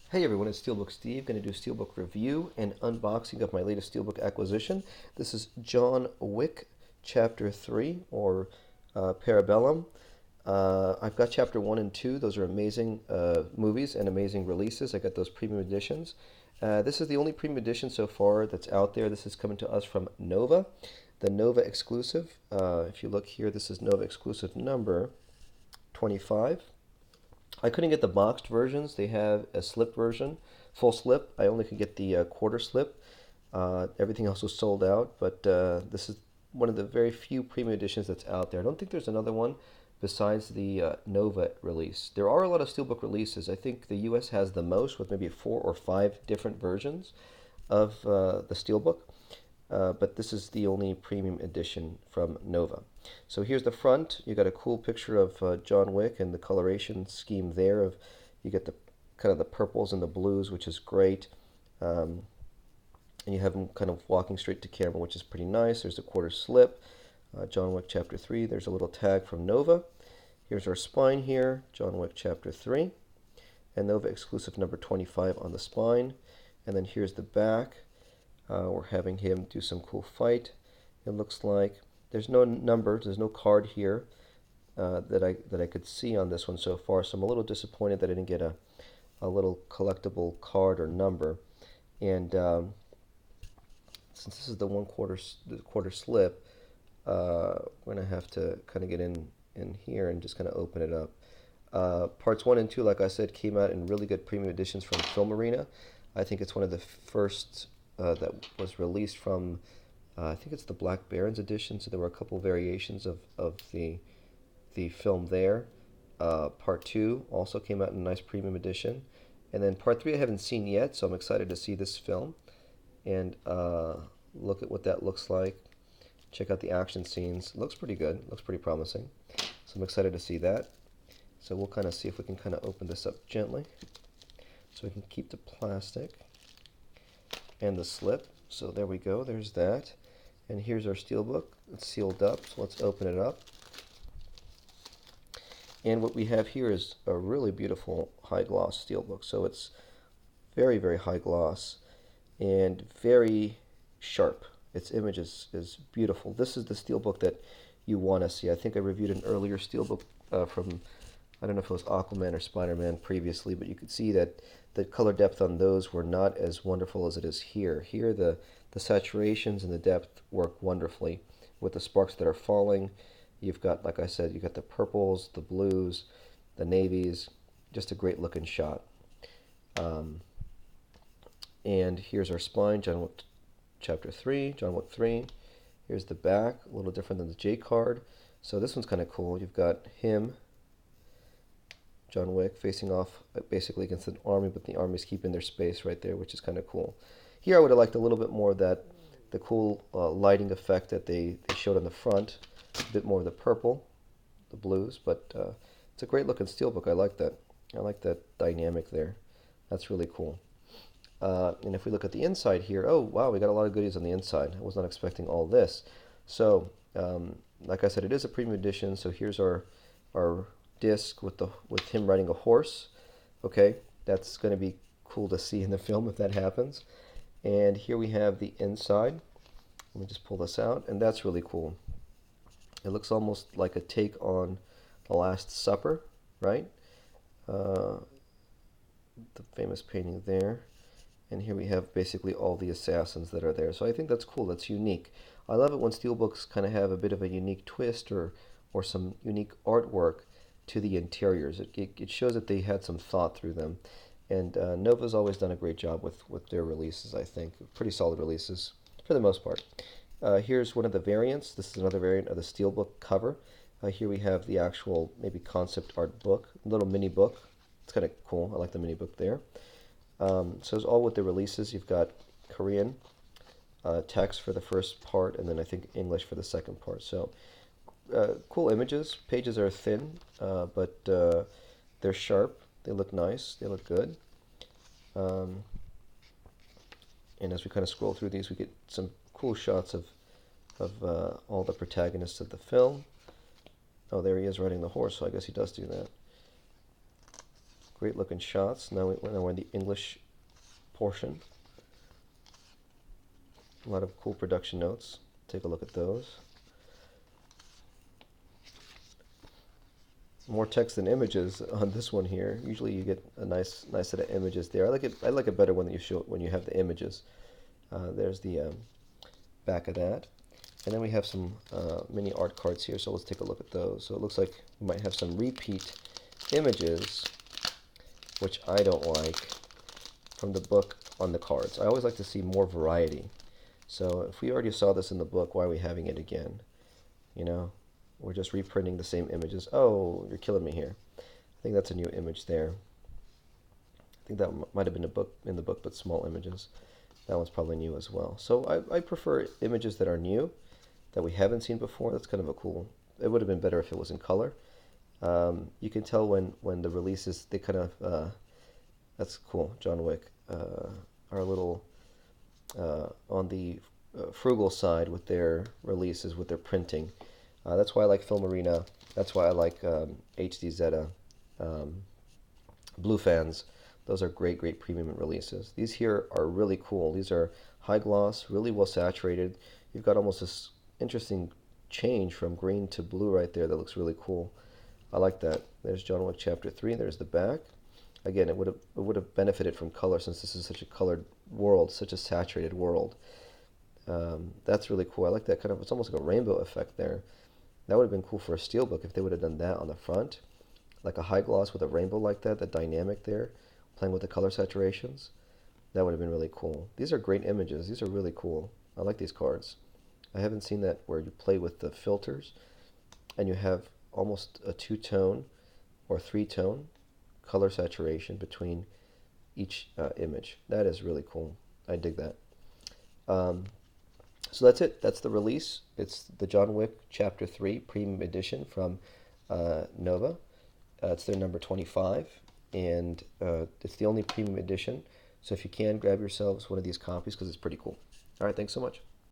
Hey everyone, it's Steelbook Steve. Going to do Steelbook review and unboxing of my latest Steelbook acquisition. This is John Wick Chapter 3, or Parabellum. I've got Chapter 1 and 2. Those are amazing movies and amazing releases. I got those premium editions. This is the only premium edition so far that's out there. This is coming to us from Nova, the Nova exclusive. If you look here, this is Nova exclusive number 25. I couldn't get the boxed versions. They have a slip version, full slip. I only could get the quarter slip. Everything else was sold out, but this is one of the very few premium editions that's out there. I don't think there's another one besides the Nova release. There are a lot of Steelbook releases. I think the US has the most, with maybe 4 or 5 different versions of the Steelbook. But this is the only premium edition from Nova. So here's the front. You got a cool picture of John Wick and the coloration scheme there. Of you get the kind of the purples and the blues, which is great. And you have him kind of walking straight to camera, which is pretty nice. There's a quarter slip. John Wick Chapter 3. There's a little tag from Nova. Here's our spine here. John Wick Chapter 3. And Nova exclusive number 25 on the spine. And then here's the back. We're having him do some cool fight. It looks like there's no numbers, there's no card here that I could see on this one so far. So I'm a little disappointed that I didn't get a little collectible card or number. And since this is the quarter slip, we're gonna have to kind of get in here and just kind of open it up. Parts 1 and 2, like I said, came out in really good premium editions from Film Arena. I think it's one of the first that was released from, I think it's the Black Barons edition, so there were a couple variations of the film there. Part 2 also came out in a nice premium edition. And then Part 3 I haven't seen yet, so I'm excited to see this film and look at what that looks like. Check out the action scenes. It looks pretty good, looks pretty promising. So I'm excited to see that. So we'll kind of see if we can kind of open this up gently so we can keep the plastic and the slip. So there we go, there's that. And here's our Steelbook. It's sealed up, so let's open it up. And what we have here is a really beautiful high gloss Steelbook. So it's very, very high gloss and very sharp. Its image is beautiful. This is the Steelbook that you want to see. I think I reviewed an earlier Steelbook from, I don't know if it was Aquaman or Spider-Man previously, but you could see that the color depth on those were not as wonderful as it is here. Here the saturations and the depth work wonderfully with the sparks that are falling. You've got, like I said, you got the purples, the blues, the navies, just a great looking shot. And here's our spine, John Wick Chapter 3, John Wick 3. Here's the back, a little different than the J card. So this one's kind of cool. You've got him, John Wick, facing off basically against an army, but the army's keeping their space right there, which is kind of cool. Here I would have liked a little bit more of that, the cool lighting effect that they showed on the front, a bit more of the purple, the blues, but it's a great looking Steelbook. I like that. I like that dynamic there. That's really cool. And if we look at the inside here, oh wow, we got a lot of goodies on the inside. I was not expecting all this. So, like I said, it is a premium edition. So here's our disc with him riding a horse. Okay, that's going to be cool to see in the film if that happens. And here we have the inside. Let me just pull this out, and that's really cool. It looks almost like a take on The Last Supper, right? The famous painting there. And here we have basically all the assassins that are there. So I think that's cool. That's unique. I love it when Steelbooks kind of have a bit of a unique twist or some unique artwork to the interiors. It shows that they had some thought through them. And Nova's always done a great job with their releases, I think. Pretty solid releases for the most part. Here's one of the variants. This is another variant of the Steelbook cover. Here we have the actual maybe concept art book, little mini book. It's kind of cool. I like the mini book there. So it's all with the releases. You've got Korean text for the first part, and then I think English for the second part. So cool images. Pages are thin, but they're sharp. They look nice. They look good. And as we kind of scroll through these, we get some cool shots of all the protagonists of the film. Oh, there he is riding the horse, so I guess he does do that. Great looking shots. Now we're in the English portion. A lot of cool production notes. Take a look at those. More text than images on this one here. Usually you get a nice set of images there. I like it better when you show when you have the images. There's the back of that. And then we have some mini art cards here, so let's take a look at those. So it looks like we might have some repeat images, which I don't like, from the book on the cards. I always like to see more variety. So if we already saw this in the book, why are we having it again? You know, we're just reprinting the same images. Oh, you're killing me here. I think that's a new image there. I think that might have been in the book, but small images. That one's probably new as well. So I prefer images that are new, that we haven't seen before. That's kind of a cool. It would have been better if it was in color. You can tell when the releases, they kind of, that's cool, John Wick, are a little on the frugal side with their releases, with their printing. That's why I like Film Arena. That's why I like HD Zeta, Blue Fans. Those are great premium releases. These here are really cool. These are high gloss, really well saturated. You've got almost this interesting change from green to blue right there that looks really cool. I like that. There's John Wick Chapter 3. There's the back. Again, it would have benefited from color since this is such a colored world, such a saturated world. That's really cool. I like that kind of, it's almost like a rainbow effect there. That would have been cool for a Steelbook if they would have done that on the front, like a high gloss with a rainbow like that, the dynamic there, playing with the color saturations. That would have been really cool. These are great images. These are really cool. I like these cards. I haven't seen that where you play with the filters and you have almost a two-tone or three-tone color saturation between each image. That is really cool. I dig that. So that's it. That's the release. It's the John Wick Chapter 3 Premium Edition from Nova. It's their number 25, and it's the only premium edition. So if you can, grab yourselves one of these copies because it's pretty cool. All right, thanks so much.